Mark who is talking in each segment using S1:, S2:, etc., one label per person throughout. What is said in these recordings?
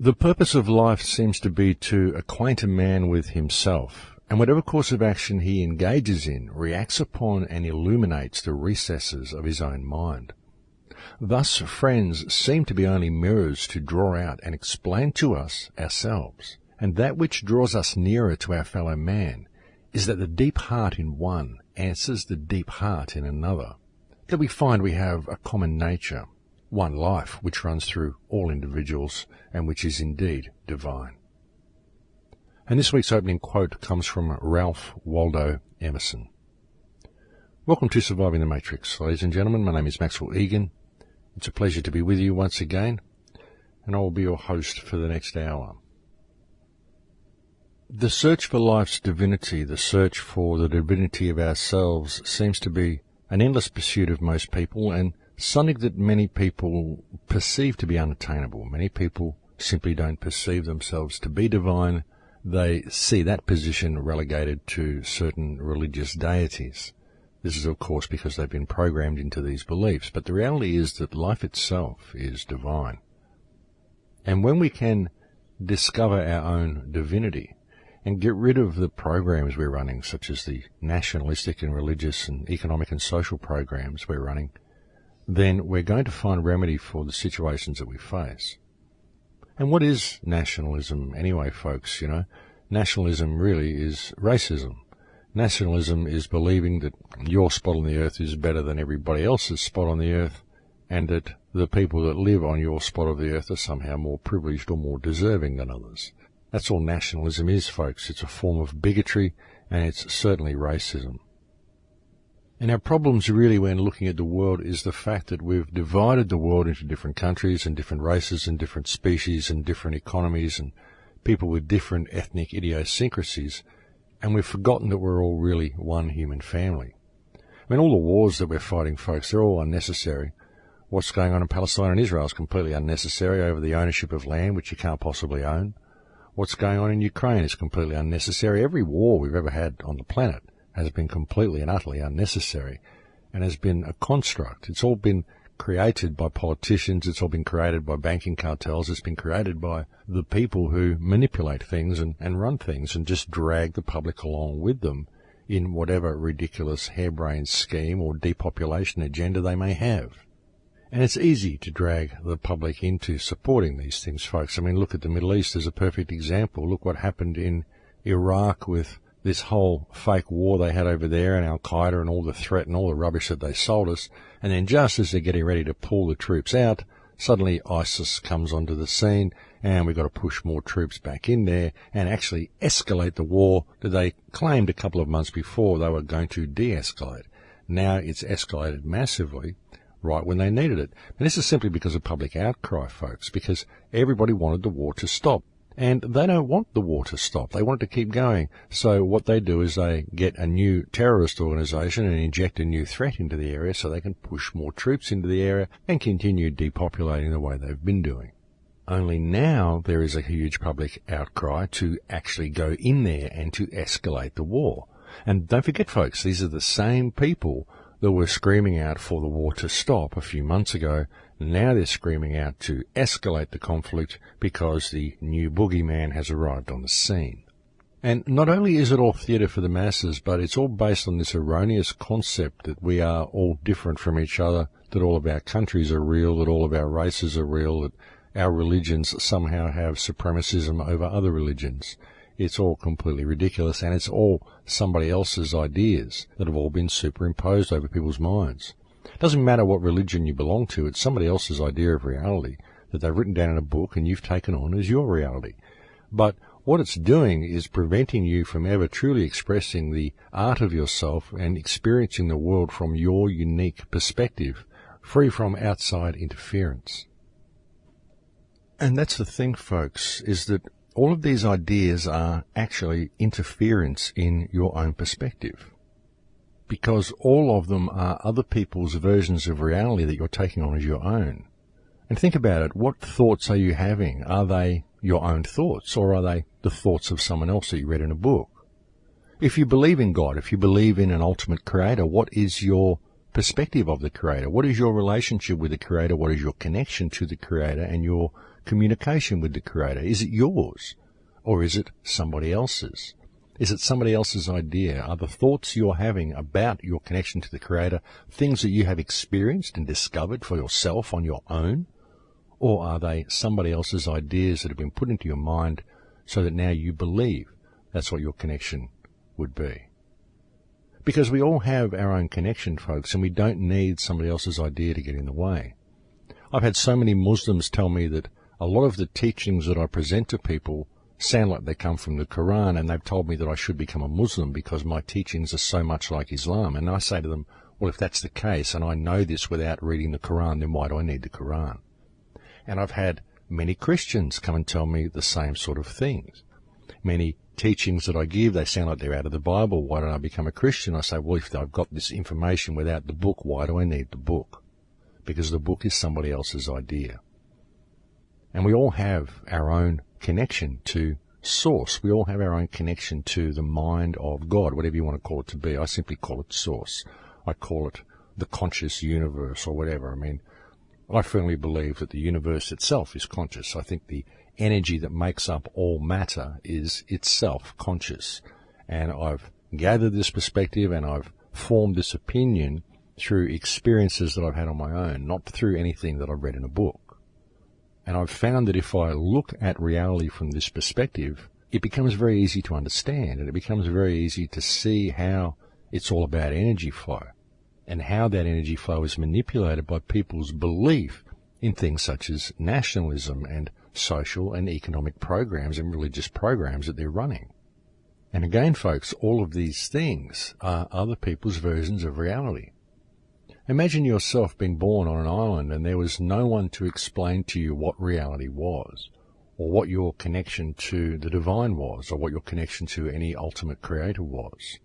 S1: The purpose of life seems to be to acquaint a man with himself, and whatever course of action he engages in reacts upon and illuminates the recesses of his own mind. Thus, friends seem to be only mirrors to draw out and explain to us ourselves, and that which draws us nearer to our fellow man is that the deep heart in one answers the deep heart in another, that we find we have a common nature, one life which runs through all individuals and which is indeed divine. And this week's opening quote comes from Ralph Waldo Emerson. Welcome to Surviving the Matrix, ladies and gentlemen. My name is Maxwell Igan. It's a pleasure to be with you once again, and I will be your host for the next hour. The search for life's divinity, the search for the divinity of ourselves, seems to be an endless pursuit of most people, and something that many people perceive to be unattainable. Many people simply don't perceive themselves to be divine. They see that position relegated to certain religious deities. This is, of course, because they've been programmed into these beliefs. But the reality is that life itself is divine. And when we can discover our own divinity and get rid of the programs we're running, such as the nationalistic and religious and economic and social programs we're running, then we're going to find remedy for the situations that we face. And what is nationalism anyway, folks? You know, nationalism really is racism. Nationalism is believing that your spot on the earth is better than everybody else's spot on the earth, and that the people that live on your spot of the earth are somehow more privileged or more deserving than others. That's all nationalism is, folks. It's a form of bigotry, and it's certainly racism. And our problems really when looking at the world is the fact that we've divided the world into different countries and different races and different species and different economies and people with different ethnic idiosyncrasies, and we've forgotten that we're all really one human family. I mean, all the wars that we're fighting, folks, they're all unnecessary. What's going on in Palestine and Israel is completely unnecessary over the ownership of land which you can't possibly own. What's going on in Ukraine is completely unnecessary. Every war we've ever had on the planet has been completely and utterly unnecessary and has been a construct. It's all been created by politicians. It's all been created by banking cartels. It's been created by the people who manipulate things and run things and just drag the public along with them in whatever ridiculous harebrained scheme or depopulation agenda they may have. And it's easy to drag the public into supporting these things, folks. I mean, look at the Middle East as a perfect example. Look what happened in Iraq with this whole fake war they had over there and Al-Qaeda and all the threat and all the rubbish that they sold us. And then just as they're getting ready to pull the troops out, suddenly ISIS comes onto the scene and we've got to push more troops back in there and actually escalate the war that they claimed a couple of months before they were going to de-escalate. Now it's escalated massively right when they needed it. And this is simply because of public outcry, folks, because everybody wanted the war to stop. And they don't want the war to stop. They want it to keep going. So what they do is they get a new terrorist organization and inject a new threat into the area so they can push more troops into the area and continue depopulating the way they've been doing. Only now there is a huge public outcry to actually go in there and to escalate the war. And don't forget, folks, these are the same people that were screaming out for the war to stop a few months ago. Now they're screaming out to escalate the conflict because the new boogeyman has arrived on the scene. And not only is it all theatre for the masses, but it's all based on this erroneous concept that we are all different from each other, that all of our countries are real, that all of our races are real, that our religions somehow have supremacism over other religions. It's all completely ridiculous, and it's all somebody else's ideas that have all been superimposed over people's minds. It doesn't matter what religion you belong to, it's somebody else's idea of reality that they've written down in a book and you've taken on as your reality. But what it's doing is preventing you from ever truly expressing the art of yourself and experiencing the world from your unique perspective, free from outside interference. And that's the thing, folks, is that all of these ideas are actually interference in your own perspective, because all of them are other people's versions of reality that you're taking on as your own. And think about it. What thoughts are you having? Are they your own thoughts, or are they the thoughts of someone else that you read in a book? If you believe in God, if you believe in an ultimate creator, what is your perspective of the creator? What is your relationship with the creator? What is your connection to the creator and your communication with the Creator? Is it yours? Or is it somebody else's? Is it somebody else's idea? Are the thoughts you're having about your connection to the Creator things that you have experienced and discovered for yourself on your own? Or are they somebody else's ideas that have been put into your mind so that now you believe that's what your connection would be? Because we all have our own connection, folks, and we don't need somebody else's idea to get in the way. I've had so many Muslims tell me that a lot of the teachings that I present to people sound like they come from the Quran, and they've told me that I should become a Muslim because my teachings are so much like Islam. And I say to them, well, if that's the case, and I know this without reading the Quran, then why do I need the Quran? And I've had many Christians come and tell me the same sort of things. Many teachings that I give, they sound like they're out of the Bible. Why don't I become a Christian? I say, well, if I've got this information without the book, why do I need the book? Because the book is somebody else's idea. And we all have our own connection to Source. We all have our own connection to the mind of God, whatever you want to call it to be. I simply call it Source. I call it the conscious universe or whatever. I mean, I firmly believe that the universe itself is conscious. I think the energy that makes up all matter is itself conscious. And I've gathered this perspective and I've formed this opinion through experiences that I've had on my own, not through anything that I've read in a book. And I've found that if I look at reality from this perspective, it becomes very easy to understand, and it becomes very easy to see how it's all about energy flow and how that energy flow is manipulated by people's belief in things such as nationalism and social and economic programs and religious programs that they're running. And again, folks, all of these things are other people's versions of reality. Imagine yourself being born on an island and there was no one to explain to you what reality was, or what your connection to the divine was, or what your connection to any ultimate creator was.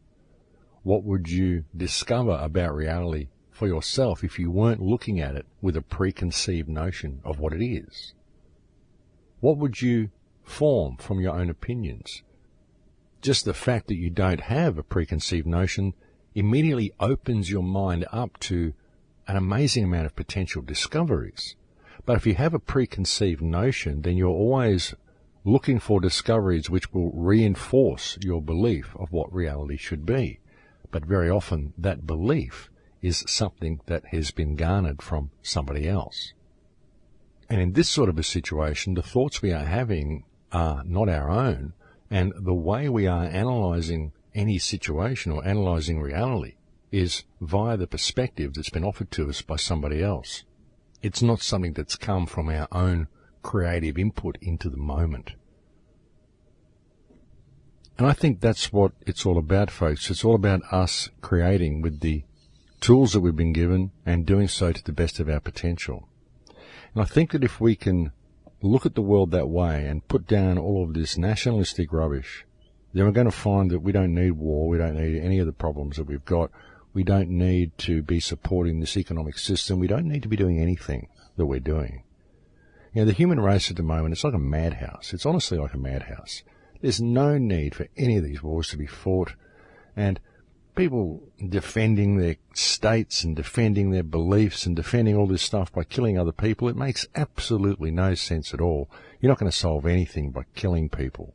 S1: What would you discover about reality for yourself if you weren't looking at it with a preconceived notion of what it is? What would you form from your own opinions? Just the fact that you don't have a preconceived notion immediately opens your mind up to an amazing amount of potential discoveries. But if you have a preconceived notion, then you're always looking for discoveries which will reinforce your belief of what reality should be. But very often that belief is something that has been garnered from somebody else. And in this sort of a situation, the thoughts we are having are not our own, and the way we are analysing any situation or analysing reality is via the perspective that's been offered to us by somebody else. It's not something that's come from our own creative input into the moment. And I think that's what it's all about, folks. It's all about us creating with the tools that we've been given and doing so to the best of our potential. And I think that if we can look at the world that way and put down all of this nationalistic rubbish, then we're going to find that we don't need war, we don't need any of the problems that we've got, we don't need to be supporting this economic system, we don't need to be doing anything that we're doing. You know, the human race at the moment, it's like a madhouse. It's honestly like a madhouse. There's no need for any of these wars to be fought, and people defending their states and defending their beliefs and defending all this stuff by killing other people, it makes absolutely no sense at all. You're not going to solve anything by killing people.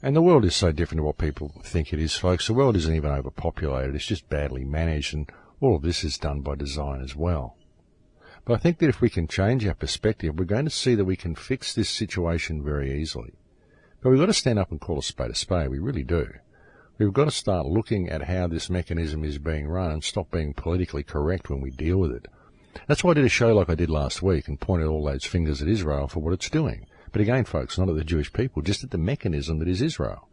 S1: And the world is so different to what people think it is, folks. The world isn't even overpopulated. It's just badly managed, and all of this is done by design as well. But I think that if we can change our perspective, we're going to see that we can fix this situation very easily. But we've got to stand up and call a spade, we really do. We've got to start looking at how this mechanism is being run and stop being politically correct when we deal with it. That's why I did a show like I did last week and pointed all those fingers at Israel for what it's doing. But again, folks, not at the Jewish people, just at the mechanism that is Israel.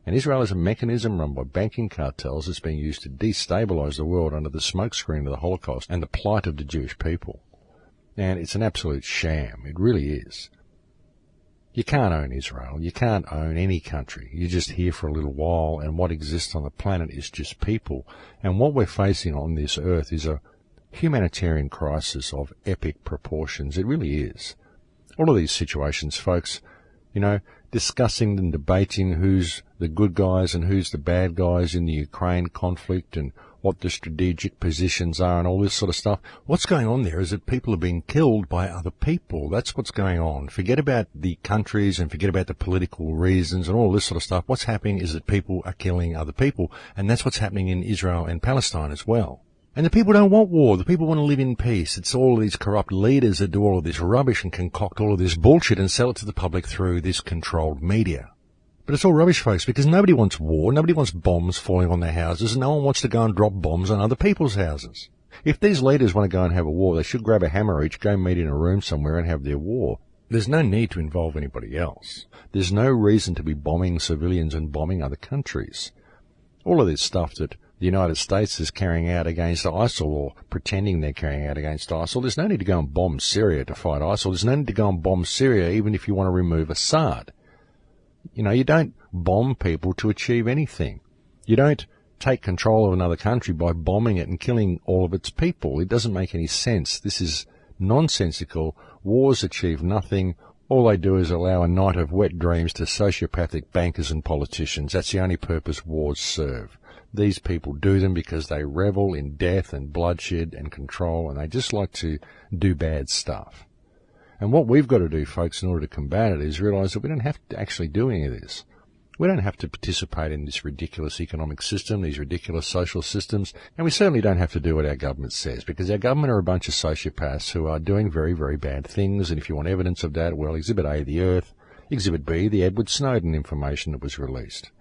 S1: And Israel is a mechanism run by banking cartels that's being used to destabilize the world under the smokescreen of the Holocaust and the plight of the Jewish people. And it's an absolute sham. It really is. You can't own Israel. You can't own any country. You're just here for a little while, and what exists on the planet is just people. And what we're facing on this earth is a humanitarian crisis of epic proportions. It really is. All of these situations, folks, you know, discussing and debating who's the good guys and who's the bad guys in the Ukraine conflict and what the strategic positions are and all this sort of stuff. What's going on there is that people are being killed by other people. That's what's going on. Forget about the countries and forget about the political reasons and all this sort of stuff. What's happening is that people are killing other people, and that's what's happening in Israel and Palestine as well. And the people don't want war. The people want to live in peace. It's all of these corrupt leaders that do all of this rubbish and concoct all of this bullshit and sell it to the public through this controlled media. But it's all rubbish, folks, because nobody wants war. Nobody wants bombs falling on their houses. And no one wants to go and drop bombs on other people's houses. If these leaders want to go and have a war, they should grab a hammer each, go meet in a room somewhere and have their war. There's no need to involve anybody else. There's no reason to be bombing civilians and bombing other countries. All of this stuff that the United States is carrying out against ISIL or pretending they're carrying out against ISIL, there's no need to go and bomb Syria to fight ISIL. There's no need to go and bomb Syria even if you want to remove Assad. You know, you don't bomb people to achieve anything. You don't take control of another country by bombing it and killing all of its people. It doesn't make any sense. This is nonsensical. Wars achieve nothing. All they do is allow a night of wet dreams to sociopathic bankers and politicians. That's the only purpose wars serve. These people do them because they revel in death and bloodshed and control, and they just like to do bad stuff. And what we've got to do, folks, in order to combat it is realise that we don't have to actually do any of this. We don't have to participate in this ridiculous economic system, these ridiculous social systems, and we certainly don't have to do what our government says, because our government are a bunch of sociopaths who are doing very, very bad things, and if you want evidence of that, well, Exhibit A, the Earth, Exhibit B, the Edward Snowden information that was released,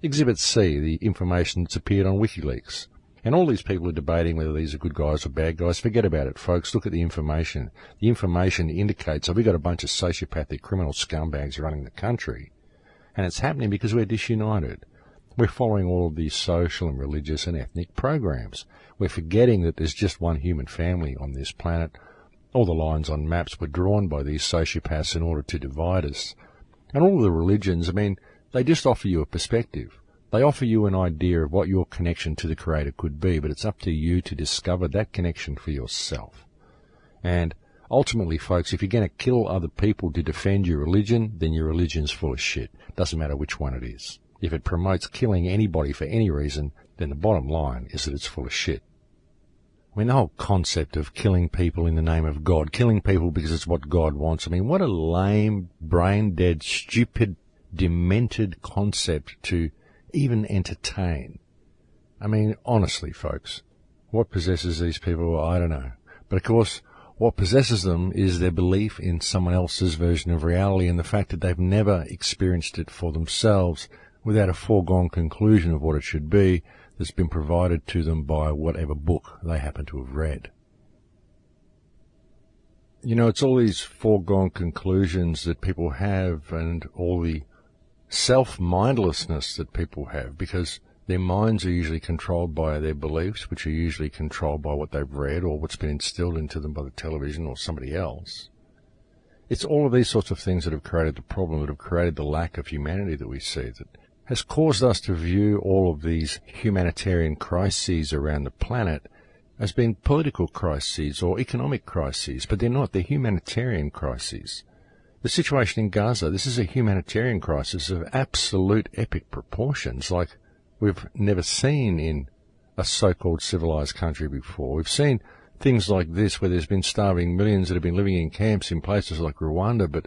S1: Exhibit C, the information that's appeared on WikiLeaks. And all these people are debating whether these are good guys or bad guys. Forget about it, folks. Look at the information. The information indicates that we've got a bunch of sociopathic criminal scumbags running the country. And it's happening because we're disunited. We're following all of these social and religious and ethnic programs. We're forgetting that there's just one human family on this planet. All the lines on maps were drawn by these sociopaths in order to divide us. And all of the religions, I mean, they just offer you a perspective. They offer you an idea of what your connection to the Creator could be, but it's up to you to discover that connection for yourself. And ultimately, folks, if you're going to kill other people to defend your religion, then your religion's full of shit. Doesn't matter which one it is. If it promotes killing anybody for any reason, then the bottom line is that it's full of shit. I mean, the whole concept of killing people in the name of God, killing people because it's what God wants, I mean, what a lame, brain-dead, stupid, demented concept to even entertain. I mean, honestly, folks, what possesses these people? Well, I don't know. But of course, what possesses them is their belief in someone else's version of reality and the fact that they've never experienced it for themselves without a foregone conclusion of what it should be that's been provided to them by whatever book they happen to have read. You know, it's all these foregone conclusions that people have and all the self-mindlessness that people have, because their minds are usually controlled by their beliefs, which are usually controlled by what they've read or what's been instilled into them by the television or somebody else. It's all of these sorts of things that have created the problem, that have created the lack of humanity that we see, that has caused us to view all of these humanitarian crises around the planet as being political crises or economic crises, but they're not. They're humanitarian crises. The situation in Gaza, this is a humanitarian crisis of absolute epic proportions, like we've never seen in a so-called civilized country before. We've seen things like this where there's been starving millions that have been living in camps in places like Rwanda, but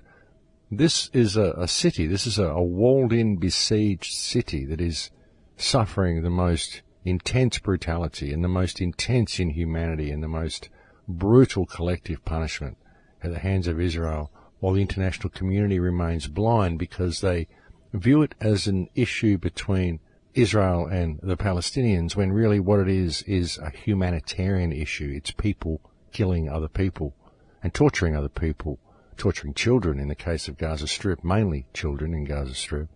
S1: this is a city, this is a walled-in, besieged city that is suffering the most intense brutality and the most intense inhumanity and the most brutal collective punishment at the hands of Israel, while the international community remains blind because they view it as an issue between Israel and the Palestinians, when really what it is a humanitarian issue. It's people killing other people and torturing other people, torturing children in the case of Gaza Strip, mainly children in Gaza Strip.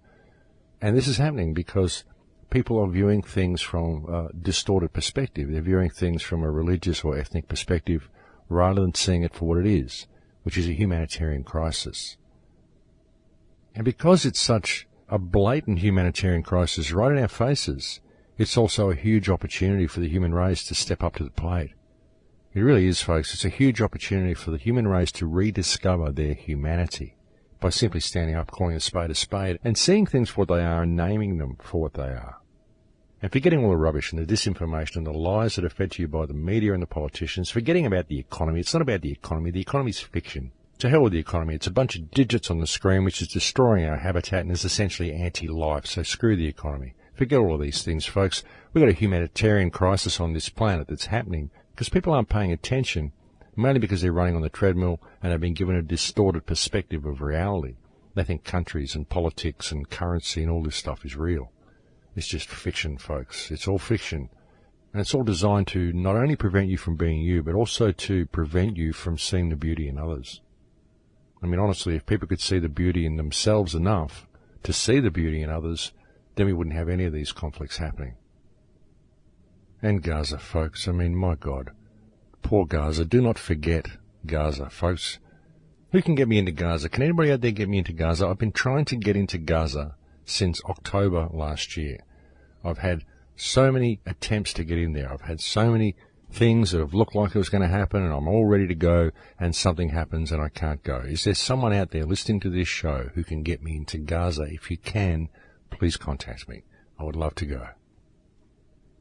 S1: And this is happening because people are viewing things from a distorted perspective. They're viewing things from a religious or ethnic perspective rather than seeing it for what it is, which is a humanitarian crisis. And because it's such a blatant humanitarian crisis right in our faces, it's also a huge opportunity for the human race to step up to the plate. It really is, folks. It's a huge opportunity for the human race to rediscover their humanity by simply standing up, calling a spade, and seeing things for what they are and naming them for what they are. And forgetting all the rubbish and the disinformation and the lies that are fed to you by the media and the politicians, forgetting about the economy. It's not about the economy. The economy's fiction. To hell with the economy. It's a bunch of digits on the screen which is destroying our habitat and is essentially anti-life. So screw the economy. Forget all of these things, folks. We've got a humanitarian crisis on this planet that's happening because people aren't paying attention, mainly because they're running on the treadmill and have been given a distorted perspective of reality. They think countries and politics and currency and all this stuff is real. It's just fiction, folks. It's all fiction. And it's all designed to not only prevent you from being you, but also to prevent you from seeing the beauty in others. I mean, honestly, if people could see the beauty in themselves enough to see the beauty in others, then we wouldn't have any of these conflicts happening. And Gaza, folks. I mean, my God. Poor Gaza. Do not forget Gaza, folks. Who can get me into Gaza? Can anybody out there get me into Gaza? I've been trying to get into Gaza since October last year. I've had so many attempts to get in there. I've had so many things that have looked like it was going to happen, and I'm all ready to go, and something happens and I can't go. Is there someone out there listening to this show who can get me into Gaza? If you can, please contact me. I would love to go.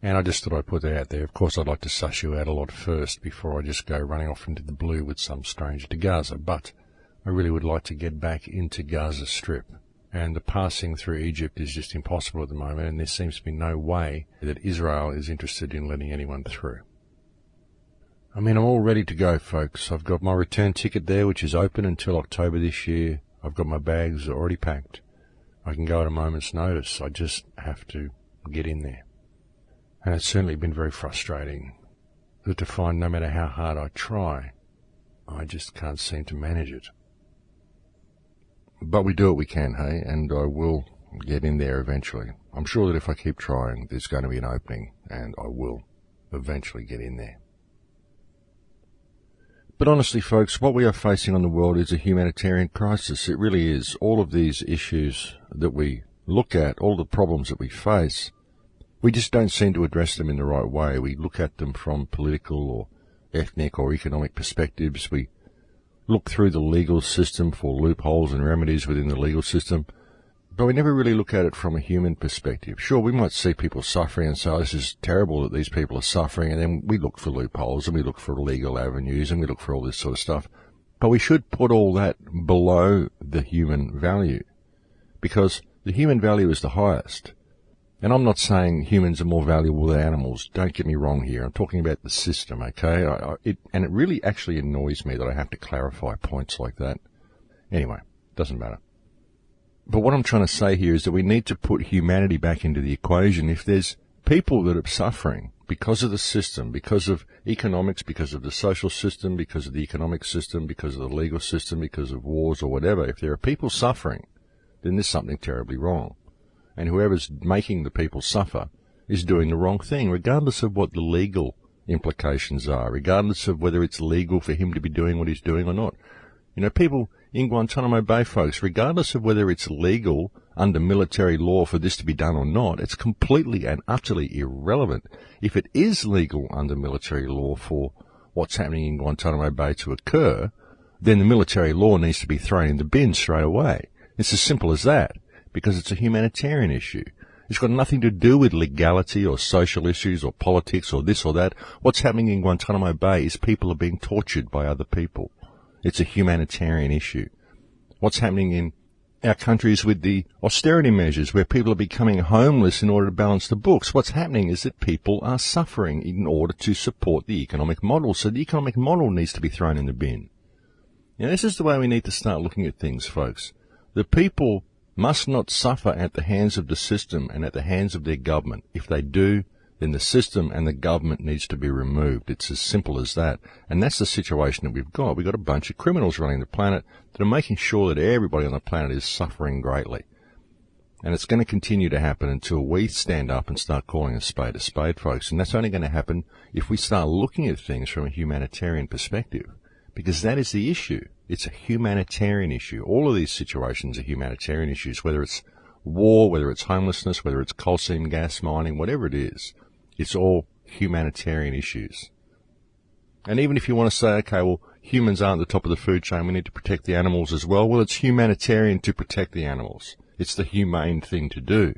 S1: And I just thought I'd put that out there. Of course, I'd like to suss you out a lot first before I just go running off into the blue with some stranger to Gaza. But I really would like to get back into Gaza Strip. And the passing through Egypt is just impossible at the moment, and there seems to be no way that Israel is interested in letting anyone through. I mean, I'm all ready to go, folks. I've got my return ticket there, which is open until October this year. I've got my bags already packed. I can go at a moment's notice. I just have to get in there. And it's certainly been very frustrating to find no matter how hard I try, I just can't seem to manage it. But we do what we can, hey, and I will get in there eventually. I'm sure that if I keep trying, there's going to be an opening, and I will eventually get in there. But honestly, folks, what we are facing on the world is a humanitarian crisis. It really is. All of these issues that we look at, all the problems that we face, we just don't seem to address them in the right way. We look at them from political or ethnic or economic perspectives. We look through the legal system for loopholes and remedies within the legal system, but we never really look at it from a human perspective. Sure, we might see people suffering and say, oh, this is terrible that these people are suffering, and then we look for loopholes and we look for legal avenues and we look for all this sort of stuff. But we should put all that below the human value, because the human value is the highest. And I'm not saying humans are more valuable than animals. Don't get me wrong here. I'm talking about the system, okay? And it really actually annoys me that I have to clarify points like that. Anyway, doesn't matter. But what I'm trying to say here is that we need to put humanity back into the equation. If there's people that are suffering because of the system, because of economics, because of the social system, because of the economic system, because of the legal system, because of wars or whatever, if there are people suffering, then there's something terribly wrong. And whoever's making the people suffer is doing the wrong thing, regardless of what the legal implications are, regardless of whether it's legal for him to be doing what he's doing or not. You know, people in Guantanamo Bay, folks, regardless of whether it's legal under military law for this to be done or not, it's completely and utterly irrelevant. If it is legal under military law for what's happening in Guantanamo Bay to occur, then the military law needs to be thrown in the bin straight away. It's as simple as that. Because it's a humanitarian issue. It's got nothing to do with legality or social issues or politics or this or that. What's happening in Guantanamo Bay is people are being tortured by other people. It's a humanitarian issue. What's happening in our countries with the austerity measures where people are becoming homeless in order to balance the books? What's happening is that people are suffering in order to support the economic model. So the economic model needs to be thrown in the bin. Now, this is the way we need to start looking at things, folks. The people must not suffer at the hands of the system and at the hands of their government. If they do, then the system and the government needs to be removed. It's as simple as that. And that's the situation that we've got. We've got a bunch of criminals running the planet that are making sure that everybody on the planet is suffering greatly. And it's going to continue to happen until we stand up and start calling a spade, folks. And that's only going to happen if we start looking at things from a humanitarian perspective. Because that is the issue. It's a humanitarian issue. All of these situations are humanitarian issues, whether it's war, whether it's homelessness, whether it's coal seam gas mining, whatever it is. It's all humanitarian issues. And even if you want to say, okay, well, humans aren't the top of the food chain, we need to protect the animals as well. Well, it's humanitarian to protect the animals. It's the humane thing to do.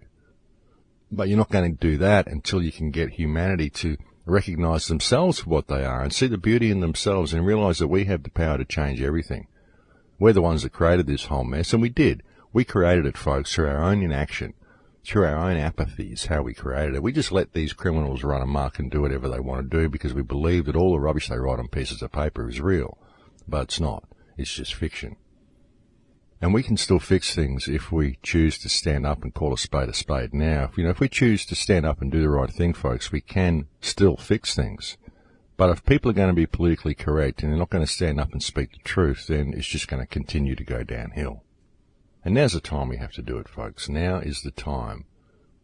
S1: But you're not going to do that until you can get humanity to recognize themselves for what they are and see the beauty in themselves and realize that we have the power to change everything. We're the ones that created this whole mess, and we did. We created it, folks, through our own inaction, through our own apathy is how we created it. We just let these criminals run amok and do whatever they want to do because we believe that all the rubbish they write on pieces of paper is real. But it's not. It's just fiction. And we can still fix things if we choose to stand up and call a spade now. If we choose to stand up and do the right thing, folks, we can still fix things. But if people are going to be politically correct and they're not going to stand up and speak the truth, then it's just going to continue to go downhill. And now's the time we have to do it, folks. Now is the time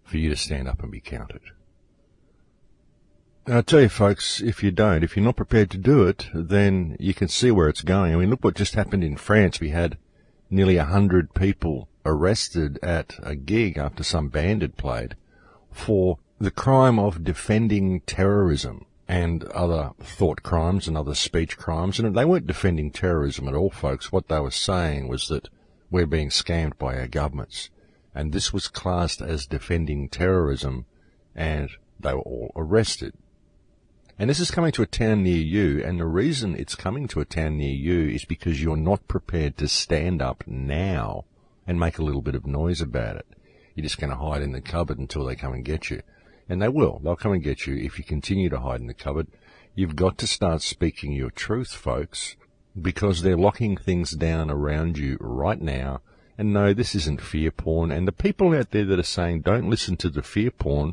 S1: for you to stand up and be counted. And I tell you, folks, if you're not prepared to do it, then you can see where it's going. I mean, look what just happened in France. We had nearly 100 people arrested at a gig after some band had played for the crime of defending terrorism and other thought crimes and other speech crimes. And they weren't defending terrorism at all, folks. What they were saying was that we're being scammed by our governments. And this was classed as defending terrorism, and they were all arrested. And this is coming to a town near you, and the reason it's coming to a town near you is because you're not prepared to stand up now and make a little bit of noise about it. You're just going to hide in the cupboard until they come and get you. And they will. They'll come and get you if you continue to hide in the cupboard. You've got to start speaking your truth, folks, because they're locking things down around you right now. And no, this isn't fear porn. And the people out there that are saying don't listen to the fear porn,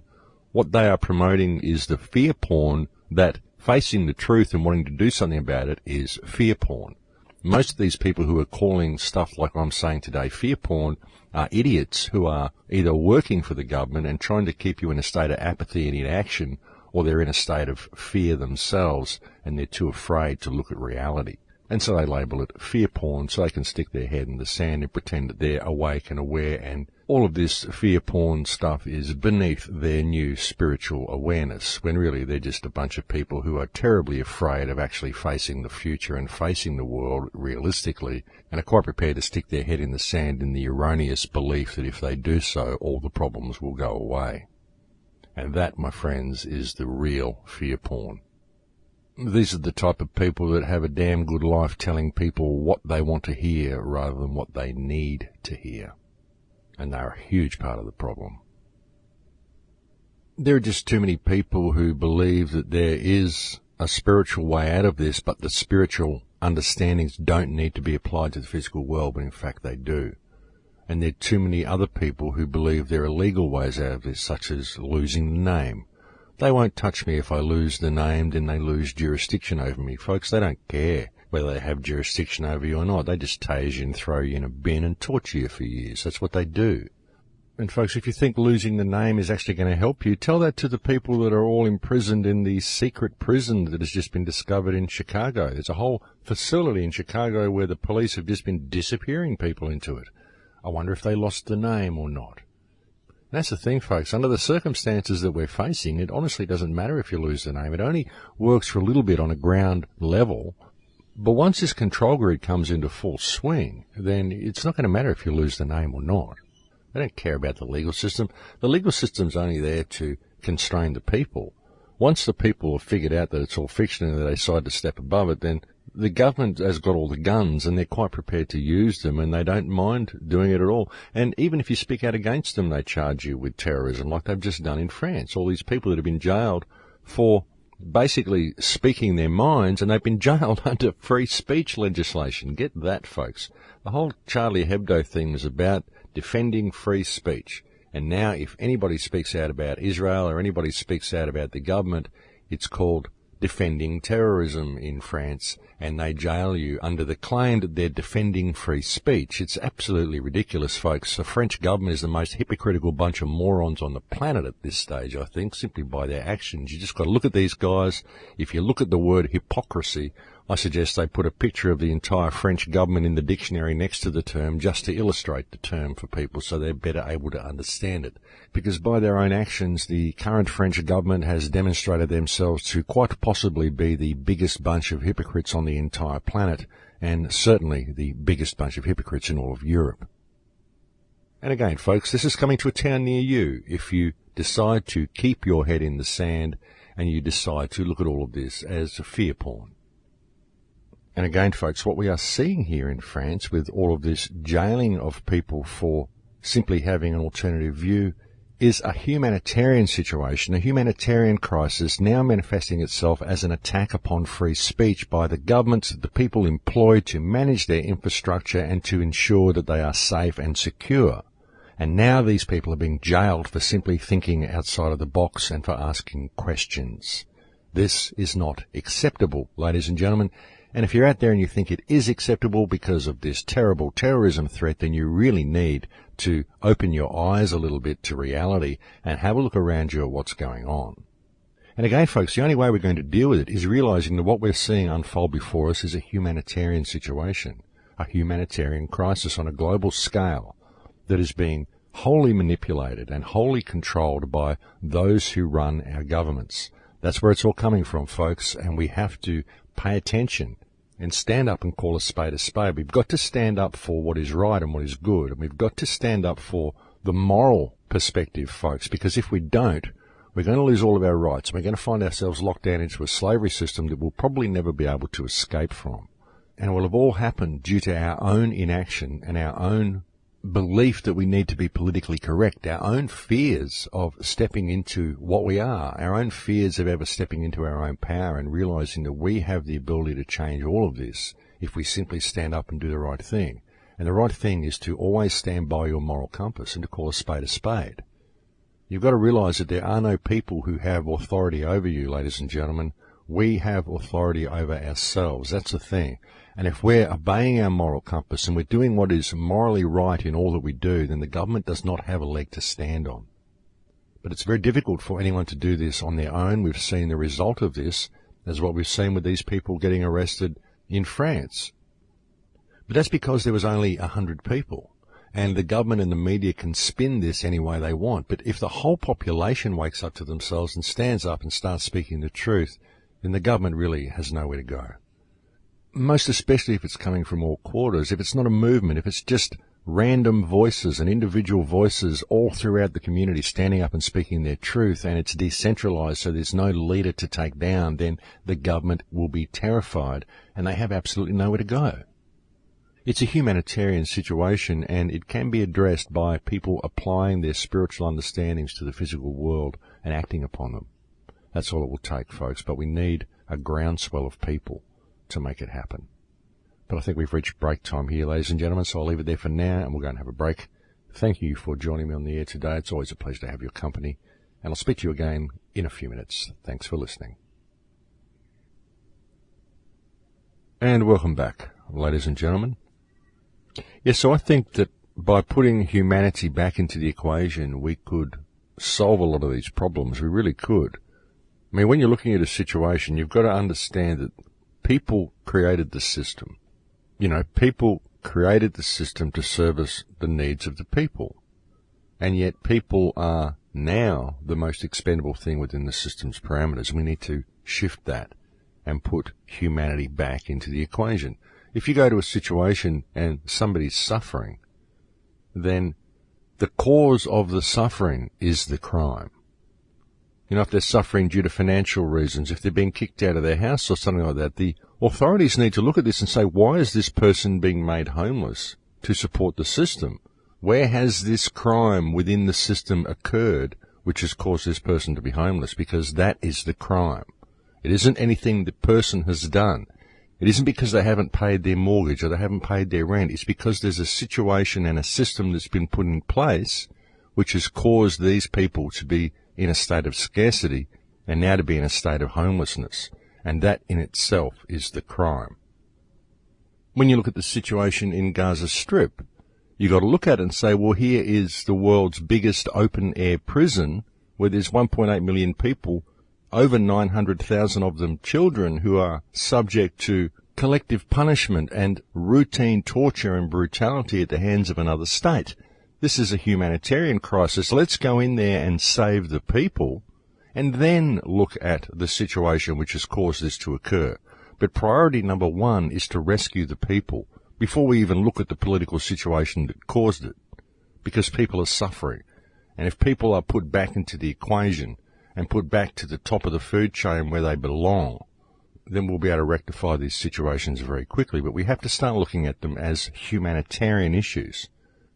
S1: what they are promoting is the fear porn that facing the truth and wanting to do something about it is fear porn. Most of these people who are calling stuff like I'm saying today fear porn are idiots who are either working for the government and trying to keep you in a state of apathy and inaction, or they're in a state of fear themselves and they're too afraid to look at reality. And so they label it fear porn so they can stick their head in the sand and pretend that they're awake and aware, and all of this fear porn stuff is beneath their new spiritual awareness, when really they're just a bunch of people who are terribly afraid of actually facing the future and facing the world realistically, and are quite prepared to stick their head in the sand in the erroneous belief that if they do so, all the problems will go away. And that, my friends, is the real fear porn. These are the type of people that have a damn good life telling people what they want to hear rather than what they need to hear. And they're a huge part of the problem. There are just too many people who believe that there is a spiritual way out of this, but the spiritual understandings don't need to be applied to the physical world, but in fact they do. And there are too many other people who believe there are legal ways out of this, such as losing the name. They won't touch me if I lose the name, then they lose jurisdiction over me. Folks, they don't care whether they have jurisdiction over you or not. They just tase you and throw you in a bin and torture you for years. That's what they do. And folks, if you think losing the name is actually going to help you, tell that to the people that are all imprisoned in the secret prison that has just been discovered in Chicago. There's a whole facility in Chicago where the police have just been disappearing people into it. I wonder if they lost the name or not. That's the thing, folks. Under the circumstances that we're facing, it honestly doesn't matter if you lose the name. It only works for a little bit on a ground level. But once this control grid comes into full swing, then it's not going to matter if you lose the name or not. They don't care about the legal system. The legal system's only there to constrain the people. Once the people have figured out that it's all fiction and they decide to step above it, then the government has got all the guns and they're quite prepared to use them, and they don't mind doing it at all. And even if you speak out against them, they charge you with terrorism like they've just done in France. All these people that have been jailed for basically speaking their minds, and they've been jailed under free speech legislation. Get that, folks. The whole Charlie Hebdo thing was about defending free speech. And now if anybody speaks out about Israel or anybody speaks out about the government, it's called defending terrorism in France, and they jail you under the claim that they're defending free speech. It's absolutely ridiculous, folks. The French government is the most hypocritical bunch of morons on the planet at this stage, I think, simply by their actions. You just got to look at these guys. If you look at the word hypocrisy, I suggest they put a picture of the entire French government in the dictionary next to the term just to illustrate the term for people so they're better able to understand it. Because by their own actions, the current French government has demonstrated themselves to quite possibly be the biggest bunch of hypocrites on the entire planet, and certainly the biggest bunch of hypocrites in all of Europe. And again, folks, this is coming to a town near you if you decide to keep your head in the sand and you decide to look at all of this as fear porn. And again, folks, what we are seeing here in France with all of this jailing of people for simply having an alternative view is a humanitarian situation, a humanitarian crisis now manifesting itself as an attack upon free speech by the governments, the people employed to manage their infrastructure and to ensure that they are safe and secure. And now these people are being jailed for simply thinking outside of the box and for asking questions. This is not acceptable, ladies and gentlemen. And if you're out there and you think it is acceptable because of this terrible terrorism threat, then you really need to open your eyes a little bit to reality and have a look around you at what's going on. And again, folks, the only way we're going to deal with it is realizing that what we're seeing unfold before us is a humanitarian situation, a humanitarian crisis on a global scale that is being wholly manipulated and wholly controlled by those who run our governments. That's where it's all coming from, folks, and we have to pay attention and stand up and call a spade a spade. We've got to stand up for what is right and what is good, and we've got to stand up for the moral perspective, folks, because if we don't, we're going to lose all of our rights. We're going to find ourselves locked down into a slavery system that we'll probably never be able to escape from. And it will have all happened due to our own inaction and our own belief that we need to be politically correct, our own fears of stepping into what we are, our own fears of ever stepping into our own power and realizing that we have the ability to change all of this if we simply stand up and do the right thing. And the right thing is to always stand by your moral compass and to call a spade a spade. You've got to realize that there are no people who have authority over you, ladies and gentlemen. We have authority over ourselves. That's the thing. And if we're obeying our moral compass and we're doing what is morally right in all that we do, then the government does not have a leg to stand on. But it's very difficult for anyone to do this on their own. We've seen the result of this as what we've seen with these people getting arrested in France. But that's because there was only 100 people. And the government and the media can spin this any way they want. But if the whole population wakes up to themselves and stands up and starts speaking the truth, then the government really has nowhere to go. Most especially if it's coming from all quarters, if it's not a movement, if it's just random voices and individual voices all throughout the community standing up and speaking their truth, and it's decentralized so there's no leader to take down, then the government will be terrified and they have absolutely nowhere to go. It's a humanitarian situation, and it can be addressed by people applying their spiritual understandings to the physical world and acting upon them. That's all it will take, folks, but we need a groundswell of people to make it happen. But I think we've reached break time here, ladies and gentlemen, so I'll leave it there for now, and we'll go and have a break. Thank you for joining me on the air today. It's always a pleasure to have your company, and I'll speak to you again in a few minutes. Thanks for listening. And welcome back, ladies and gentlemen. Yes, so I think that by putting humanity back into the equation, we could solve a lot of these problems. We really could. I mean, when you're looking at a situation, you've got to understand that people created the system. You know, people created the system to service the needs of the people. And yet people are now the most expendable thing within the system's parameters. We need to shift that and put humanity back into the equation. If you go to a situation and somebody's suffering, then the cause of the suffering is the crime. You know, if they're suffering due to financial reasons, if they're being kicked out of their house or something like that, the authorities need to look at this and say, why is this person being made homeless to support the system? Where has this crime within the system occurred which has caused this person to be homeless? Because that is the crime. It isn't anything the person has done. It isn't because they haven't paid their mortgage or they haven't paid their rent. It's because there's a situation and a system that's been put in place which has caused these people to be in a state of scarcity and now to be in a state of homelessness. And that in itself is the crime. When you look at the situation in Gaza Strip, you've got to look at it and say, well, here is the world's biggest open-air prison where there's 1.8 million people, over 900,000 of them children, who are subject to collective punishment and routine torture and brutality at the hands of another state. This is a humanitarian crisis. Let's go in there and save the people and then look at the situation which has caused this to occur. But priority number one is to rescue the people before we even look at the political situation that caused it, because people are suffering. And if people are put back into the equation and put back to the top of the food chain where they belong, then we'll be able to rectify these situations very quickly. But we have to start looking at them as humanitarian issues,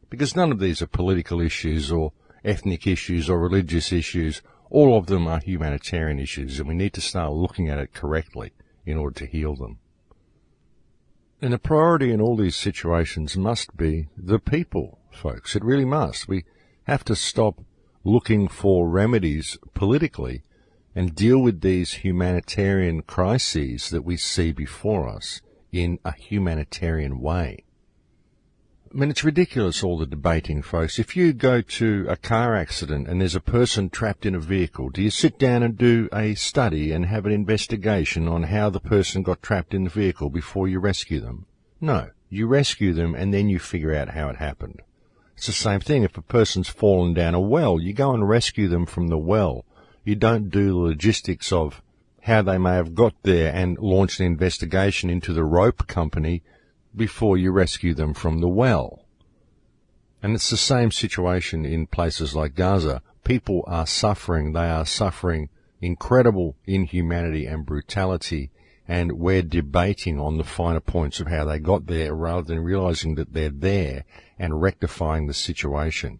S1: because none of these are political issues or ethnic issues or religious issues. All of them are humanitarian issues, and we need to start looking at it correctly in order to heal them. And the priority in all these situations must be the people, folks. It really must. We have to stop looking for remedies politically and deal with these humanitarian crises that we see before us in a humanitarian way. I mean, it's ridiculous, all the debating, folks. If you go to a car accident and there's a person trapped in a vehicle, do you sit down and do a study and have an investigation on how the person got trapped in the vehicle before you rescue them? No. You rescue them and then you figure out how it happened. It's the same thing. If a person's fallen down a well, you go and rescue them from the well. You don't do the logistics of how they may have got there and launch an investigation into the rope company before you rescue them from the well. And it's the same situation in places like Gaza. People are suffering. They are suffering incredible inhumanity and brutality, and we're debating on the finer points of how they got there rather than realizing that they're there and rectifying the situation.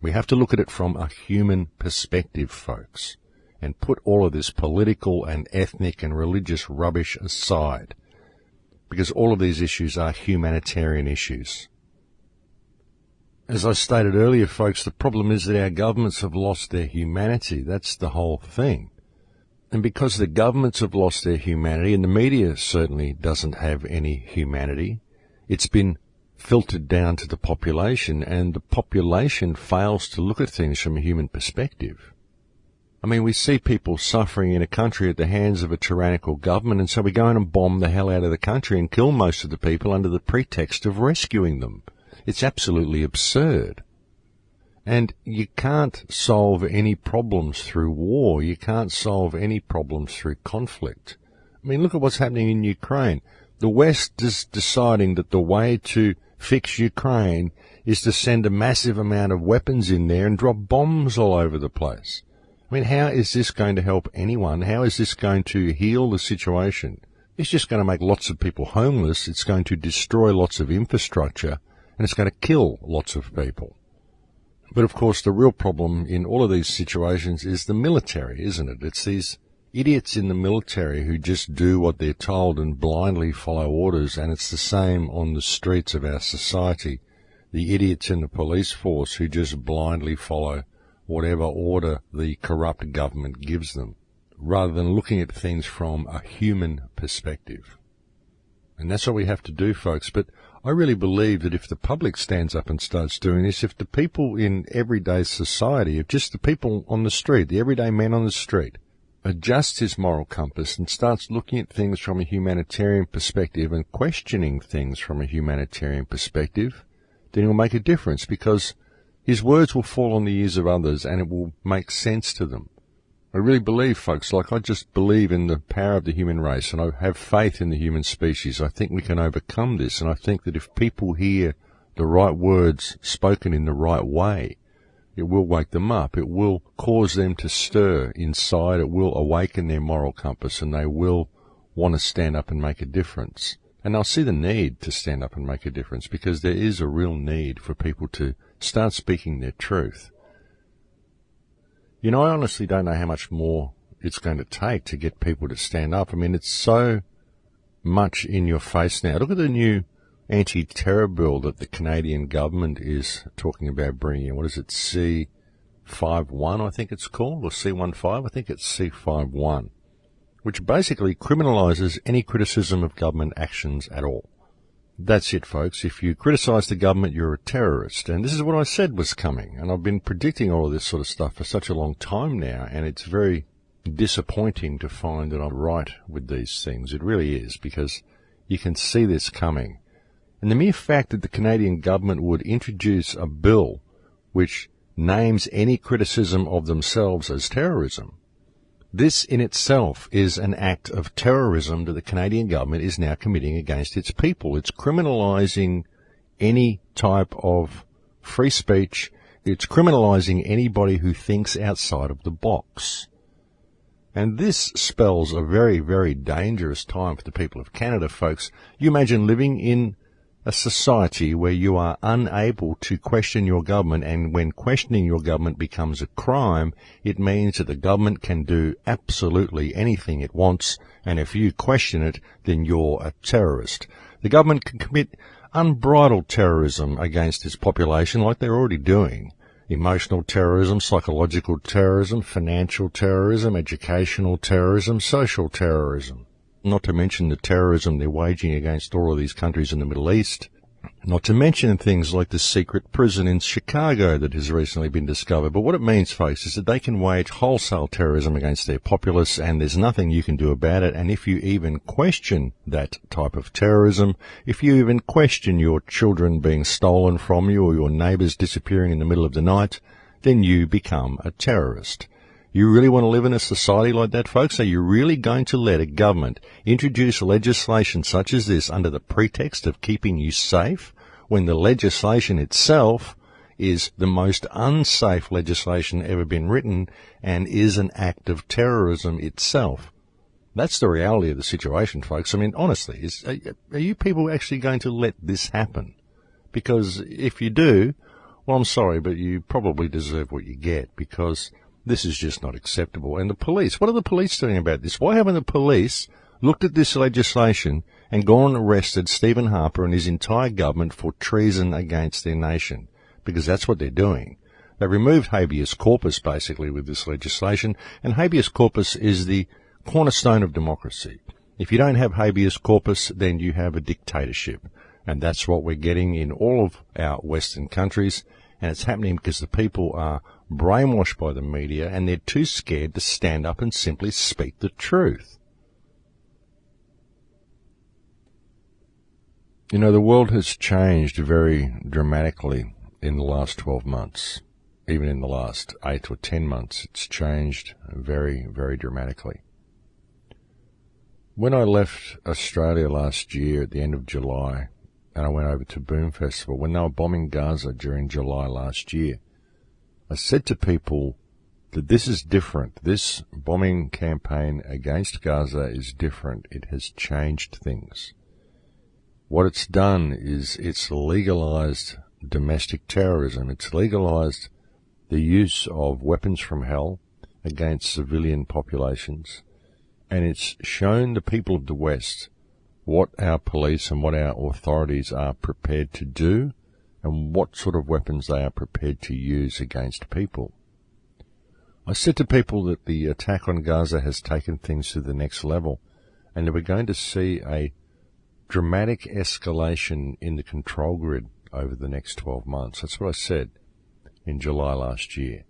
S1: We have to look at it from a human perspective, folks, and put all of this political and ethnic and religious rubbish aside, because all of these issues are humanitarian issues. As I stated earlier, folks, the problem is that our governments have lost their humanity. That's the whole thing. And because the governments have lost their humanity, and the media certainly doesn't have any humanity, it's been filtered down to the population, and the population fails to look at things from a human perspective. I mean, we see people suffering in a country at the hands of a tyrannical government, and so we go in and bomb the hell out of the country and kill most of the people under the pretext of rescuing them. It's absolutely absurd. And you can't solve any problems through war. You can't solve any problems through conflict. I mean, look at what's happening in Ukraine. The West is deciding that the way to fix Ukraine is to send a massive amount of weapons in there and drop bombs all over the place. I mean, how is this going to help anyone? How is this going to heal the situation? It's just going to make lots of people homeless. It's going to destroy lots of infrastructure, and it's going to kill lots of people. But of course, the real problem in all of these situations is the military, isn't it? It's these idiots in the military who just do what they're told and blindly follow orders, and it's the same on the streets of our society. The idiots in the police force who just blindly follow whatever order the corrupt government gives them, rather than looking at things from a human perspective. And that's what we have to do, folks. But I really believe that if the public stands up and starts doing this, if the people in everyday society, if just the people on the street, the everyday man on the street, adjusts his moral compass and starts looking at things from a humanitarian perspective and questioning things from a humanitarian perspective, then he'll make a difference, because his words will fall on the ears of others and it will make sense to them. I really believe, folks, I just believe in the power of the human race, and I have faith in the human species. I think we can overcome this, and I think that if people hear the right words spoken in the right way, it will wake them up. It will cause them to stir inside. It will awaken their moral compass, and they will want to stand up and make a difference. And they'll see the need to stand up and make a difference, because there is a real need for people to start speaking their truth. You know, I honestly don't know how much more it's going to take to get people to stand up. I mean, it's so much in your face now. Look at the new anti-terror bill that the Canadian government is talking about bringing in. What is it, C-51, I think it's called, or C-15? I think it's C-51, which basically criminalises any criticism of government actions at all. That's it, folks. If you criticise the government, you're a terrorist. And this is what I said was coming. And I've been predicting all of this sort of stuff for such a long time now, and it's very disappointing to find that I'm right with these things. It really is, because you can see this coming. And the mere fact that the Canadian government would introduce a bill which names any criticism of themselves as terrorism, this in itself is an act of terrorism that the Canadian government is now committing against its people. It's criminalising any type of free speech It's criminalising anybody who thinks outside of the box. And this spells a very, very dangerous time for the people of Canada, folks. You imagine living in a society where you are unable to question your government, and when questioning your government becomes a crime, it means that the government can do absolutely anything it wants, and if you question it, then you're a terrorist. The government can commit unbridled terrorism against its population like they're already doing. Emotional terrorism, psychological terrorism, financial terrorism, educational terrorism, social terrorism. Not to mention the terrorism they're waging against all of these countries in the Middle East. Not to mention things like the secret prison in Chicago that has recently been discovered. But what it means, folks, is that they can wage wholesale terrorism against their populace, and there's nothing you can do about it. And if you even question that type of terrorism, if you even question your children being stolen from you or your neighbours disappearing in the middle of the night, then you become a terrorist. You really want to live in a society like that, folks? Are you really going to let a government introduce legislation such as this under the pretext of keeping you safe, when the legislation itself is the most unsafe legislation ever been written and is an act of terrorism itself? That's the reality of the situation, folks. I mean, honestly, are you people actually going to let this happen? Because if you do, well, I'm sorry, but you probably deserve what you get, because this is just not acceptable. And the police, what are the police doing about this? Why haven't the police looked at this legislation and gone and arrested Stephen Harper and his entire government for treason against their nation? Because that's what they're doing. They removed habeas corpus, basically, with this legislation, and habeas corpus is the cornerstone of democracy. If you don't have habeas corpus, then you have a dictatorship. And that's what we're getting in all of our Western countries. And it's happening because the people are brainwashed by the media and they're too scared to stand up and simply speak the truth. You know, the world has changed very dramatically in the last 12 months. Even in the last 8 or 10 months, it's changed very, very dramatically. When I left Australia last year at the end of July, and I went over to Boom Festival, when they were bombing Gaza during July last year, I said to people that this is different. This bombing campaign against Gaza is different. It has changed things. What it's done is it's legalized domestic terrorism. It's legalized the use of weapons from hell against civilian populations. And it's shown the people of the West what our police and what our authorities are prepared to do and what sort of weapons they are prepared to use against people. I said to people that the attack on Gaza has taken things to the next level and that we're going to see a dramatic escalation in the control grid over the next 12 months. That's what I said in July last year.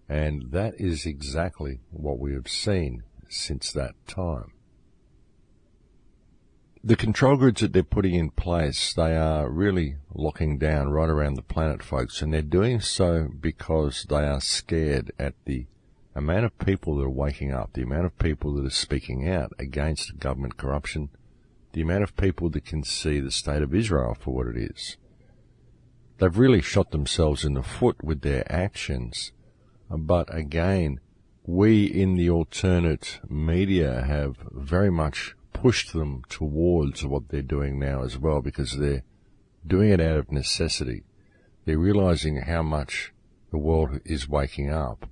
S1: And that is exactly what we have seen since that time. The control grids that they're putting in place, they are really locking down right around the planet, folks, and they're doing so because they are scared at the amount of people that are waking up, the amount of people that are speaking out against government corruption, the amount of people that can see the state of Israel for what it is. They've really shot themselves in the foot with their actions, but again, we in the alternate media have very much pushed them towards what they're doing now as well, because they're doing it out of necessity. They're realizing how much the world is waking up,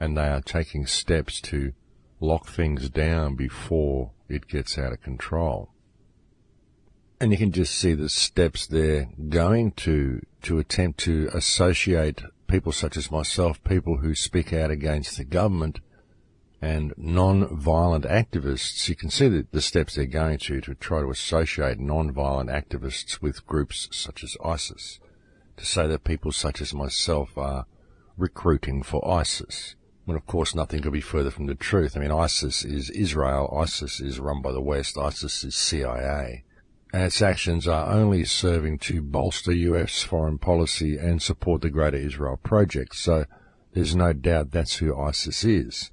S1: and they are taking steps to lock things down before it gets out of control. And you can just see the steps they're going to attempt to associate people such as myself, people who speak out against the government, and non-violent activists. You can see the steps they're going to try to associate non-violent activists with groups such as ISIS, to say that people such as myself are recruiting for ISIS, when of course nothing could be further from the truth. I mean, ISIS is Israel, ISIS is run by the West, ISIS is CIA, and its actions are only serving to bolster US foreign policy and support the Greater Israel Project. So there's no doubt that's who ISIS is.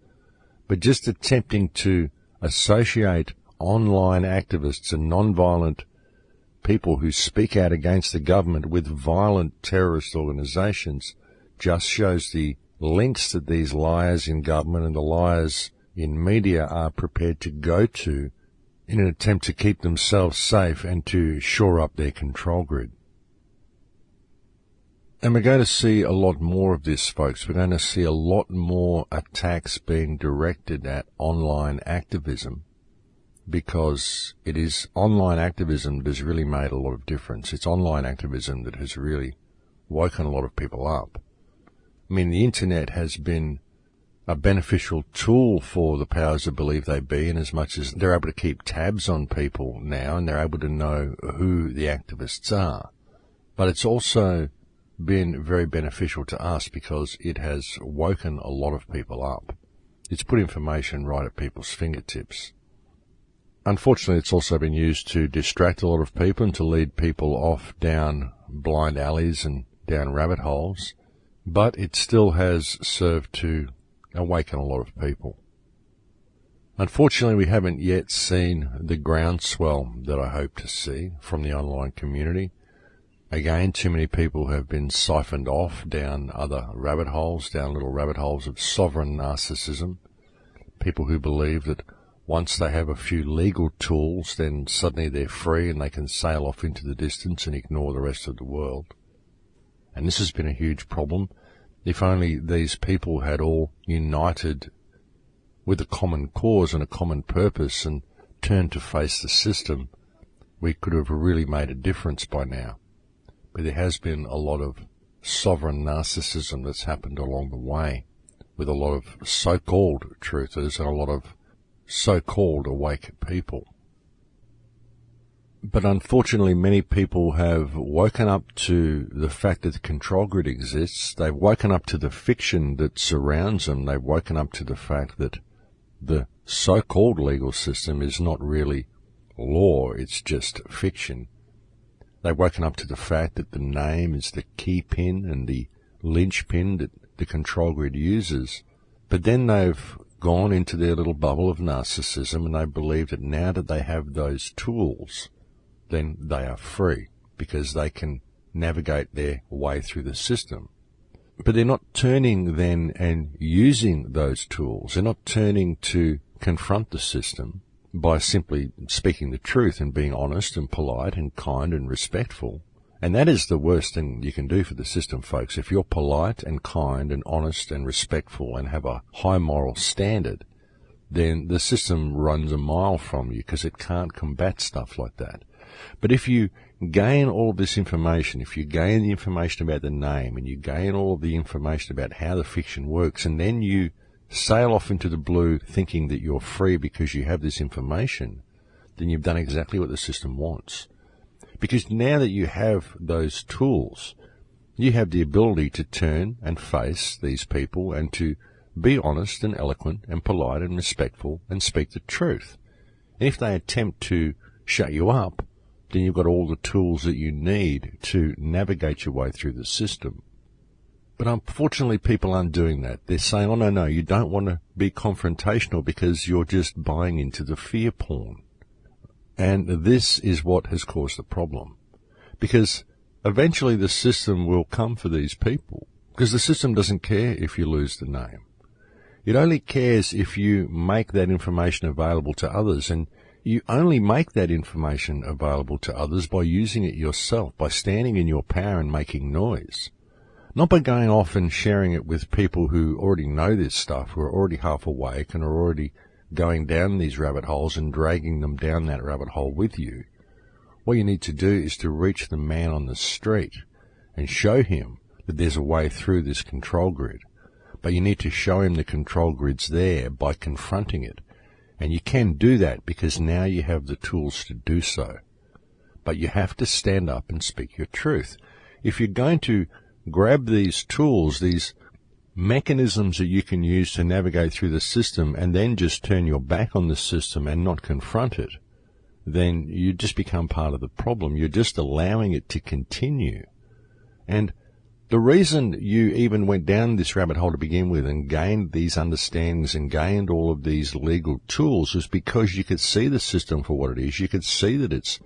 S1: But just attempting to associate online activists and non-violent people who speak out against the government with violent terrorist organizations just shows the lengths that these liars in government and the liars in media are prepared to go to in an attempt to keep themselves safe and to shore up their control grid. And we're going to see a lot more of this, folks. We're going to see a lot more attacks being directed at online activism, because it is online activism that has really made a lot of difference. It's online activism that has really woken a lot of people up. I mean, the internet has been a beneficial tool for the powers that believe they be, in as much as they're able to keep tabs on people now and they're able to know who the activists are. But it's also been very beneficial to us because it has woken a lot of people up. It's put information right at people's fingertips. Unfortunately, it's also been used to distract a lot of people and to lead people off down blind alleys and down rabbit holes, but it still has served to awaken a lot of people. Unfortunately, we haven't yet seen the groundswell that I hope to see from the online community. Again, too many people have been siphoned off down other rabbit holes, down little rabbit holes of sovereign narcissism. People who believe that once they have a few legal tools, then suddenly they're free and they can sail off into the distance and ignore the rest of the world. And this has been a huge problem. If only these people had all united with a common cause and a common purpose and turned to face the system, we could have really made a difference by now. But there has been a lot of sovereign narcissism that's happened along the way, with a lot of so-called truthers and a lot of so-called awake people. But unfortunately, many people have woken up to the fact that the control grid exists. They've woken up to the fiction that surrounds them. They've woken up to the fact that the so-called legal system is not really law, it's just fiction. They've woken up to the fact that the name is the key pin and the linchpin that the control grid uses. But then they've gone into their little bubble of narcissism and they believe that now that they have those tools, then they are free because they can navigate their way through the system. But they're not turning then and using those tools. They're not turning to confront the system by simply speaking the truth and being honest and polite and kind and respectful. And that is the worst thing you can do for the system, folks. If you're polite and kind and honest and respectful and have a high moral standard, then the system runs a mile from you because it can't combat stuff like that. But if you gain all of this information, if you gain the information about the name and you gain all of the information about how the fiction works, and then you sail off into the blue thinking that you're free because you have this information, then you've done exactly what the system wants. Because now that you have those tools, you have the ability to turn and face these people and to be honest and eloquent and polite and respectful and speak the truth. And if they attempt to shut you up, then you've got all the tools that you need to navigate your way through the system. But unfortunately, people aren't doing that. They're saying, oh, no, you don't want to be confrontational because you're just buying into the fear porn. And this is what has caused the problem. Because eventually the system will come for these people. Because the system doesn't care if you lose the name. It only cares if you make that information available to others. And you only make that information available to others by using it yourself, by standing in your power and making noise. Not by going off and sharing it with people who already know this stuff, who are already half awake and are already going down these rabbit holes and dragging them down that rabbit hole with you. What you need to do is to reach the man on the street and show him that there's a way through this control grid. But you need to show him the control grid's there by confronting it. And you can do that because now you have the tools to do so. But you have to stand up and speak your truth. If you're going to grab these tools, these mechanisms that you can use to navigate through the system, and then just turn your back on the system and not confront it, then you just become part of the problem. You're just allowing it to continue. And the reason you even went down this rabbit hole to begin with and gained these understandings and gained all of these legal tools was because you could see the system for what it is. You could see that it's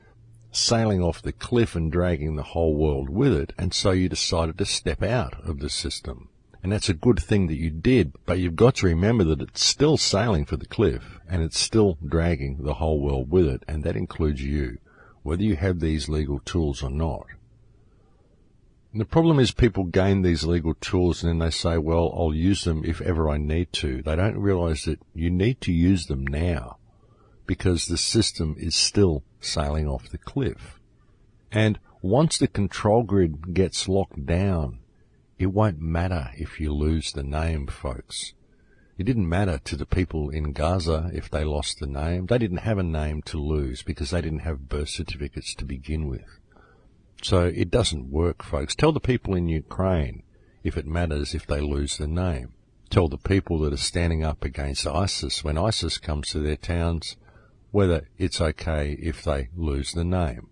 S1: sailing off the cliff and dragging the whole world with it, and so you decided to step out of the system. And that's a good thing that you did, but you've got to remember that it's still sailing for the cliff, and it's still dragging the whole world with it, and that includes you, whether you have these legal tools or not. And the problem is people gain these legal tools and then they say, well, I'll use them if ever I need to. They don't realize that you need to use them now because the system is still sailing off the cliff. And once the control grid gets locked down, it won't matter if you lose the name, folks. It didn't matter to the people in Gaza if they lost the name. They didn't have a name to lose because they didn't have birth certificates to begin with. So it doesn't work, folks. Tell the people in Ukraine if it matters if they lose the name. Tell the people that are standing up against ISIS when ISIS comes to their towns whether it's okay if they lose the name.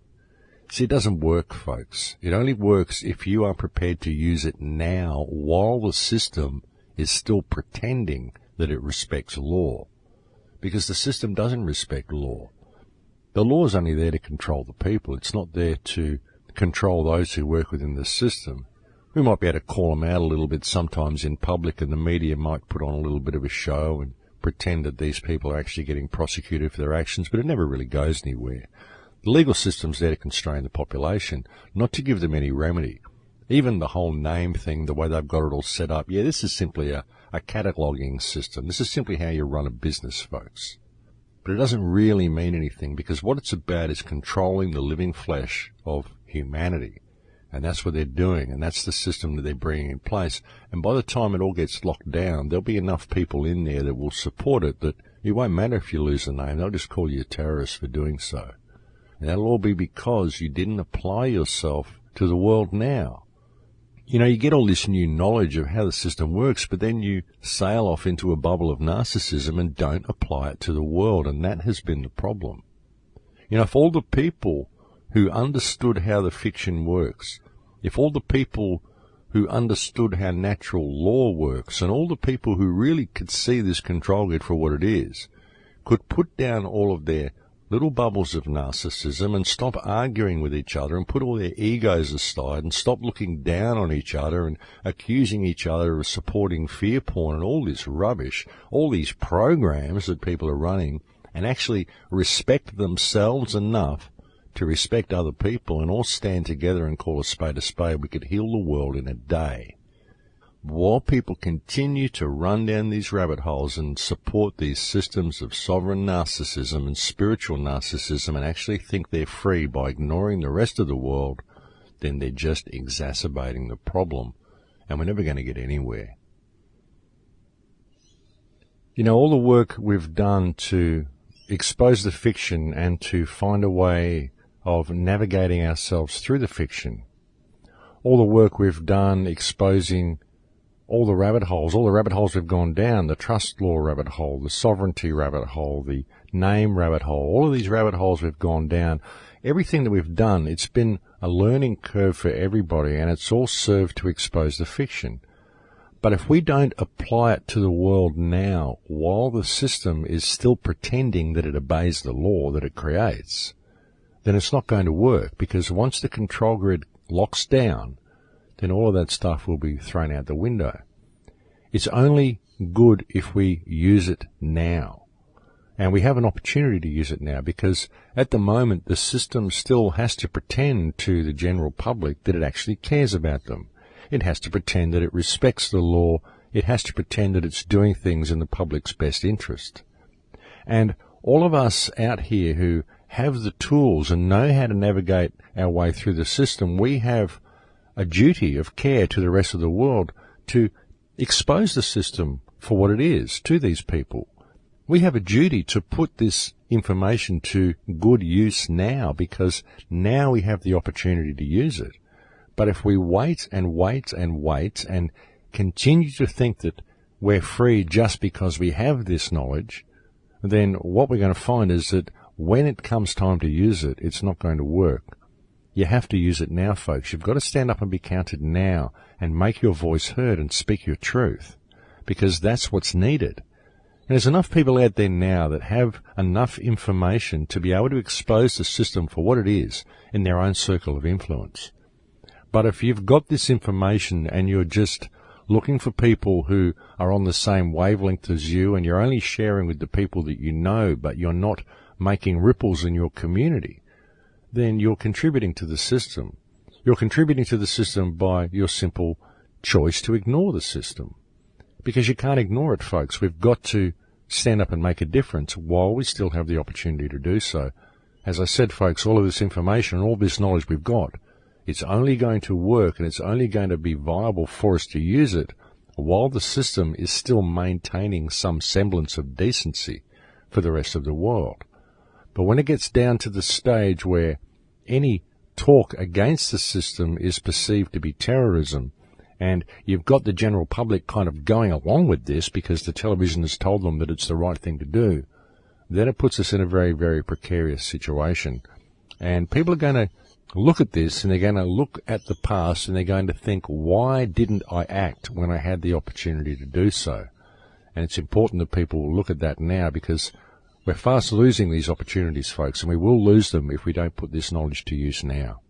S1: See, it doesn't work, folks. It only works if you are prepared to use it now while the system is still pretending that it respects law. Because the system doesn't respect law. The law is only there to control the people. It's not there to control those who work within the system. We might be able to call them out a little bit sometimes in public, and the media might put on a little bit of a show and pretend that these people are actually getting prosecuted for their actions, but it never really goes anywhere. The legal system's there to constrain the population, not to give them any remedy. Even the whole name thing, the way they've got it all set up, yeah, this is simply a cataloguing system. This is simply how you run a business, folks. But it doesn't really mean anything, because what it's about is controlling the living flesh of humanity. And that's what they're doing, and that's the system that they're bringing in place. And by the time it all gets locked down, there'll be enough people in there that will support it that it won't matter if you lose the name. They'll just call you a terrorist for doing so. And that'll all be because you didn't apply yourself to the world now. You know, you get all this new knowledge of how the system works, but then you sail off into a bubble of narcissism and don't apply it to the world, and that has been the problem. You know, if all the people who understood how the fiction works, if all the people who understood how natural law works, and all the people who really could see this control grid for what it is, could put down all of their little bubbles of narcissism and stop arguing with each other and put all their egos aside and stop looking down on each other and accusing each other of supporting fear porn and all this rubbish, all these programs that people are running, and actually respect themselves enough to respect other people and all stand together and call a spade, we could heal the world in a day. While people continue to run down these rabbit holes and support these systems of sovereign narcissism and spiritual narcissism and actually think they're free by ignoring the rest of the world, then they're just exacerbating the problem, and we're never going to get anywhere. You know, all the work we've done to expose the fiction and to find a way of navigating ourselves through the fiction, all the work we've done exposing all the rabbit holes we've gone down, the trust law rabbit hole, the sovereignty rabbit hole, the name rabbit hole, all of these rabbit holes we've gone down, everything that we've done, it's been a learning curve for everybody, and it's all served to expose the fiction. But if we don't apply it to the world now, while the system is still pretending that it obeys the law that it creates, then it's not going to work, because once the control grid locks down, then all of that stuff will be thrown out the window. It's only good if we use it now. And we have an opportunity to use it now, because at the moment the system still has to pretend to the general public that it actually cares about them. It has to pretend that it respects the law. It has to pretend that it's doing things in the public's best interest. And all of us out here who have the tools and know how to navigate our way through the system, we have a duty of care to the rest of the world to expose the system for what it is to these people. We have a duty to put this information to good use now, because now we have the opportunity to use it. But if we wait and wait and wait and continue to think that we're free just because we have this knowledge, then what we're going to find is that when it comes time to use it, it's not going to work. You have to use it now, folks. You've got to stand up and be counted now and make your voice heard and speak your truth, because that's what's needed. And there's enough people out there now that have enough information to be able to expose the system for what it is in their own circle of influence. But if you've got this information and you're just looking for people who are on the same wavelength as you, and you're only sharing with the people that you know, but you're not making ripples in your community, then you're contributing to the system. You're contributing to the system by your simple choice to ignore the system. Because you can't ignore it, folks. We've got to stand up and make a difference while we still have the opportunity to do so. As I said, folks, all of this information and all this knowledge we've got, it's only going to work and it's only going to be viable for us to use it while the system is still maintaining some semblance of decency for the rest of the world. But when it gets down to the stage where any talk against the system is perceived to be terrorism, and you've got the general public kind of going along with this because the television has told them that it's the right thing to do, then it puts us in a very, very precarious situation. And people are going to look at this and they're going to look at the past and they're going to think, why didn't I act when I had the opportunity to do so? And it's important that people look at that now, because we're fast losing these opportunities, folks, and we will lose them if we don't put this knowledge to use now.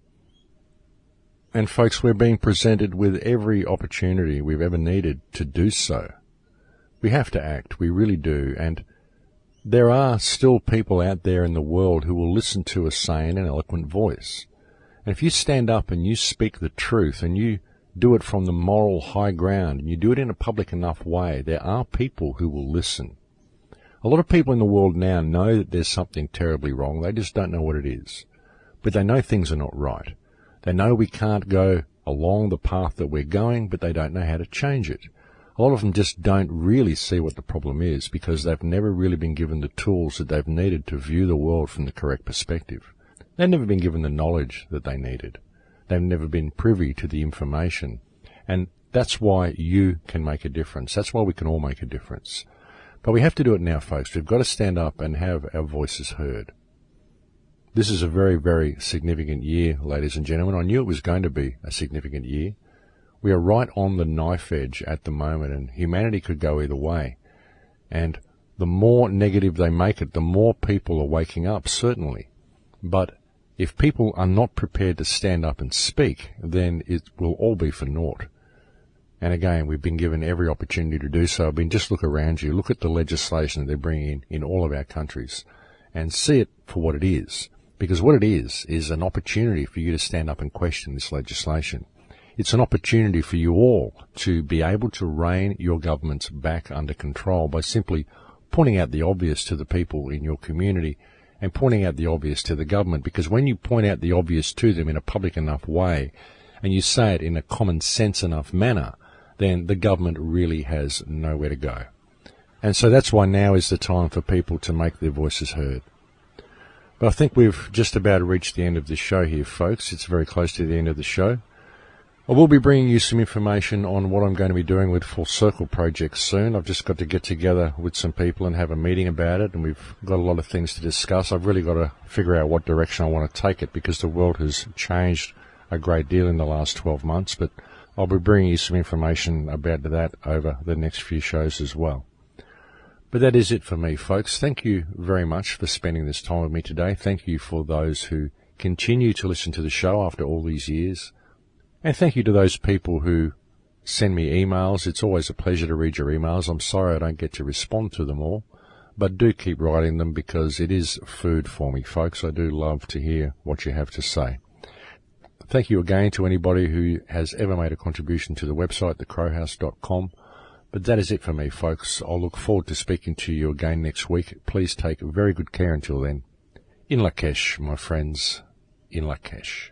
S1: And, folks, we're being presented with every opportunity we've ever needed to do so. We have to act, we really do, and there are still people out there in the world who will listen to a sane and eloquent voice. And if you stand up and you speak the truth and you do it from the moral high ground and you do it in a public enough way, there are people who will listen. A lot of people in the world now know that there's something terribly wrong. They just don't know what it is. But they know things are not right. They know we can't go along the path that we're going, but they don't know how to change it. A lot of them just don't really see what the problem is because they've never really been given the tools that they've needed to view the world from the correct perspective. They've never been given the knowledge that they needed. They've never been privy to the information. And that's why you can make a difference. That's why we can all make a difference. But we have to do it now, folks. We've got to stand up and have our voices heard. This is a very, very significant year, ladies and gentlemen. I knew it was going to be a significant year. We are right on the knife edge at the moment, and humanity could go either way. And the more negative they make it, the more people are waking up, certainly. But if people are not prepared to stand up and speak, then it will all be for naught. And again, we've been given every opportunity to do so. Just look around you. Look at the legislation that they're bringing in all of our countries and see it for what it is. Because what it is an opportunity for you to stand up and question this legislation. It's an opportunity for you all to be able to rein your governments back under control by simply pointing out the obvious to the people in your community and pointing out the obvious to the government. Because when you point out the obvious to them in a public enough way and you say it in a common sense enough manner, then the government really has nowhere to go. And so that's why now is the time for people to make their voices heard. But I think we've just about reached the end of the show here, folks. It's very close to the end of the show. I will be bringing you some information on what I'm going to be doing with Full Circle Project soon. I've just got to get together with some people and have a meeting about it, and we've got a lot of things to discuss. I've really got to figure out what direction I want to take it because the world has changed a great deal in the last 12 months, but I'll be bringing you some information about that over the next few shows as well. But that is it for me, folks. Thank you very much for spending this time with me today. Thank you for those who continue to listen to the show after all these years. And thank you to those people who send me emails. It's always a pleasure to read your emails. I'm sorry I don't get to respond to them all, but do keep writing them because it is food for me, folks. I do love to hear what you have to say. Thank you again to anybody who has ever made a contribution to the website, thecrowhouse.com. But that is it for me, folks. I'll look forward to speaking to you again next week. Please take very good care until then. In Lakesh, my friends. In Lakesh.